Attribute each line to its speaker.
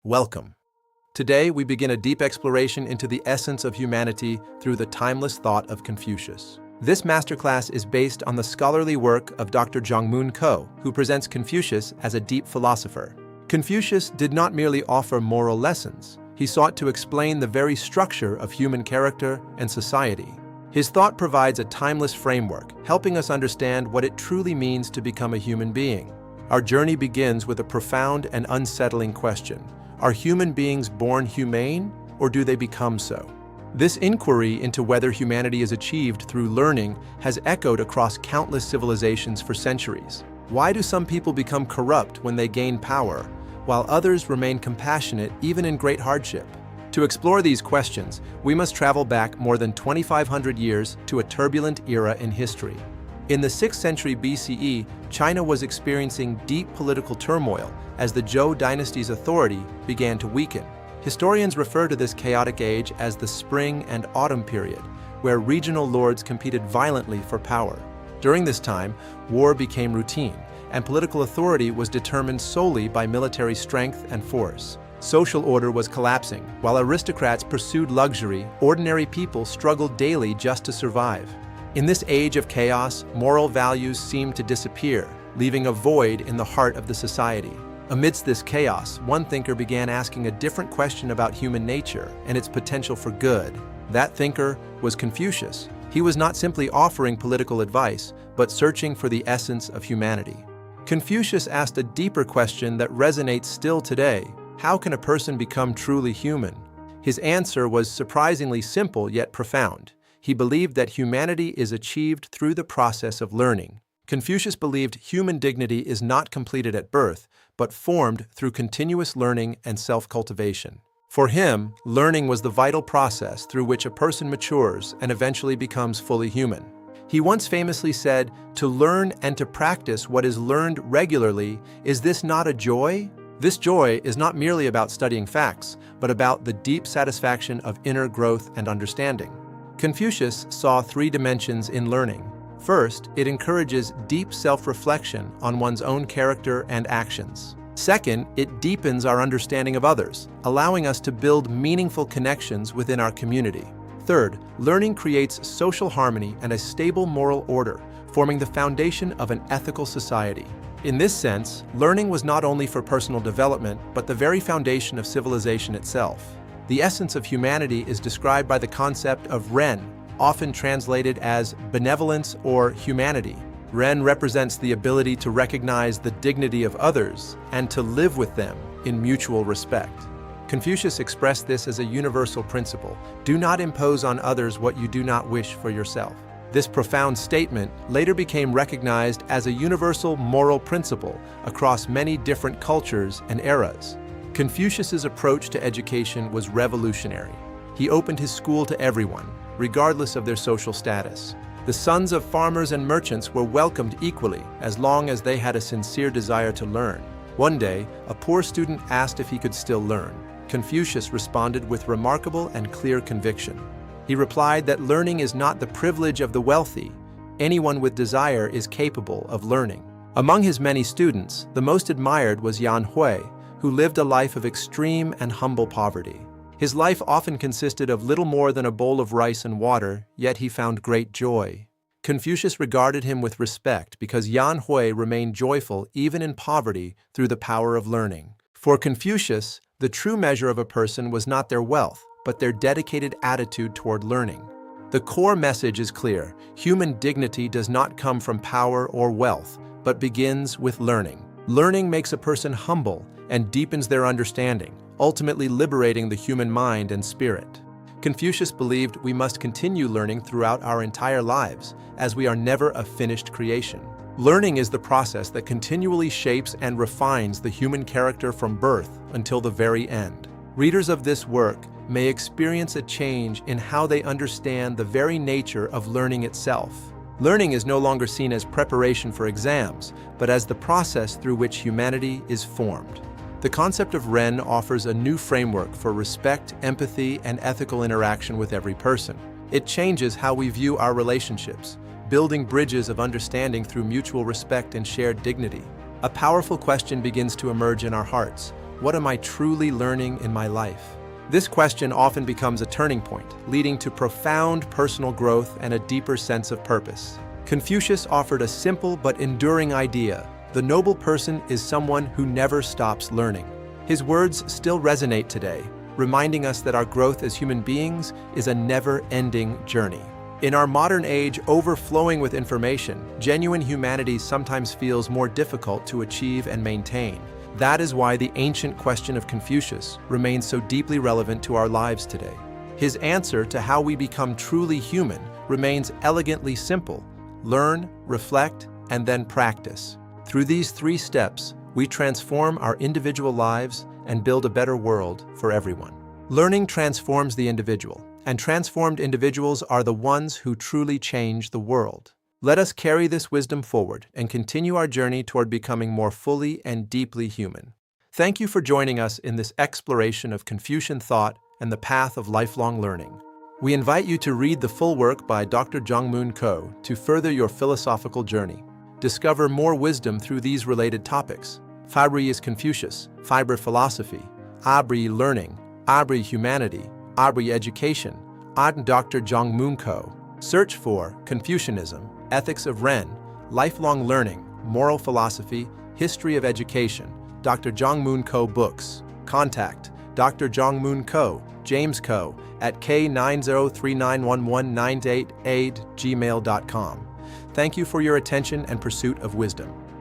Speaker 1: Welcome. Today, we begin a deep exploration into the essence of humanity through the timeless thought of Confucius. This masterclass is based on the scholarly work of Dr. Jongmoon, who presents Confucius as a deep philosopher. Confucius did not merely offer moral lessons, he sought to explain the very structure of human character and society. His thought provides a timeless framework, helping us understand what it truly means to become a human being. Our journey begins with a profound and unsettling question. Are human beings born humane, or do they become so? This inquiry into whether humanity is achieved through learning has echoed across countless civilizations for centuries. Why do some people become corrupt when they gain power, while others remain compassionate even in great hardship? To explore these questions, we must travel back more than 2,500 years to a turbulent era in history. In the 6th century BCE, China was experiencing deep political turmoil as the Zhou dynasty's authority began to weaken. Historians refer to this chaotic age as the Spring and Autumn period, where regional lords competed violently for power. During this time, war became routine, and political authority was determined solely by military strength and force. Social order was collapsing. While aristocrats pursued luxury, ordinary people struggled daily just to survive. In this age of chaos, moral values seemed to disappear, leaving a void in the heart of the society. Amidst this chaos, one thinker began asking a different question about human nature and its potential for good. That thinker was Confucius. He was not simply offering political advice, but searching for the essence of humanity. Confucius asked a deeper question that resonates still today. How can a person become truly human? His answer was surprisingly simple yet profound. He believed that humanity is achieved through the process of learning. Confucius believed human dignity is not completed at birth, but formed through continuous learning and self-cultivation. For him, learning was the vital process through which a person matures and eventually becomes fully human. He once famously said, "To learn and to practice what is learned regularly, is this not a joy?" This joy is not merely about studying facts, but about the deep satisfaction of inner growth and understanding. Confucius saw 3 dimensions in learning. First, it encourages deep self-reflection on one's own character and actions. Second, it deepens our understanding of others, allowing us to build meaningful connections within our community. Third, learning creates social harmony and a stable moral order, forming the foundation of an ethical society. In this sense, learning was not only for personal development, but the very foundation of civilization itself. The essence of humanity is described by the concept of Ren, often translated as benevolence or humanity. Ren represents the ability to recognize the dignity of others and to live with them in mutual respect. Confucius expressed this as a universal principle: do not impose on others what you do not wish for yourself. This profound statement later became recognized as a universal moral principle across many different cultures and eras. Confucius's approach to education was revolutionary. He opened his school to everyone, regardless of their social status. The sons of farmers and merchants were welcomed equally, as long as they had a sincere desire to learn. One day, a poor student asked if he could still learn. Confucius responded with remarkable and clear conviction. He replied that learning is not the privilege of the wealthy. Anyone with desire is capable of learning. Among his many students, the most admired was Yan Hui, who lived a life of extreme and humble poverty. His life often consisted of little more than a bowl of rice and water, yet he found great joy. Confucius regarded him with respect because Yan Hui remained joyful even in poverty through the power of learning. For Confucius, the true measure of a person was not their wealth, but their dedicated attitude toward learning. The core message is clear: human dignity does not come from power or wealth, but begins with learning. Learning makes a person humble and deepens their understanding, ultimately liberating the human mind and spirit. Confucius believed we must continue learning throughout our entire lives, as we are never a finished creation. Learning is the process that continually shapes and refines the human character from birth until the very end. Readers of this work may experience a change in how they understand the very nature of learning itself. Learning is no longer seen as preparation for exams, but as the process through which humanity is formed. The concept of Ren offers a new framework for respect, empathy, and ethical interaction with every person. It changes how we view our relationships, building bridges of understanding through mutual respect and shared dignity. A powerful question begins to emerge in our hearts. What am I truly learning in my life? This question often becomes a turning point, leading to profound personal growth and a deeper sense of purpose. Confucius offered a simple but enduring idea: the noble person is someone who never stops learning. His words still resonate today, reminding us that our growth as human beings is a never-ending journey. In our modern age overflowing with information, genuine humanity sometimes feels more difficult to achieve and maintain. That is why the ancient question of Confucius remains so deeply relevant to our lives today. His answer to how we become truly human remains elegantly simple: learn, reflect, and then practice. Through these 3 steps, we transform our individual lives and build a better world for everyone. Learning transforms the individual, and transformed individuals are the ones who truly change the world. Let us carry this wisdom forward and continue our journey toward becoming more fully and deeply human. Thank you for joining us in this exploration of Confucian thought and the path of lifelong learning. We invite you to read the full work by Dr. Jongmoon Ko to further your philosophical journey. Discover more wisdom through these related topics. Fabri is Confucius, Fiber philosophy, Abri learning, Abri humanity, Abri education, Ad Dr. Jongmoon Ko. Search for Confucianism, Ethics of Ren, Lifelong Learning, Moral Philosophy, History of Education, Dr. Jongmoon Ko Books. Contact Dr. Jongmoon Ko, James Ko, at k90391198@gmail.com. Thank you for your attention and pursuit of wisdom.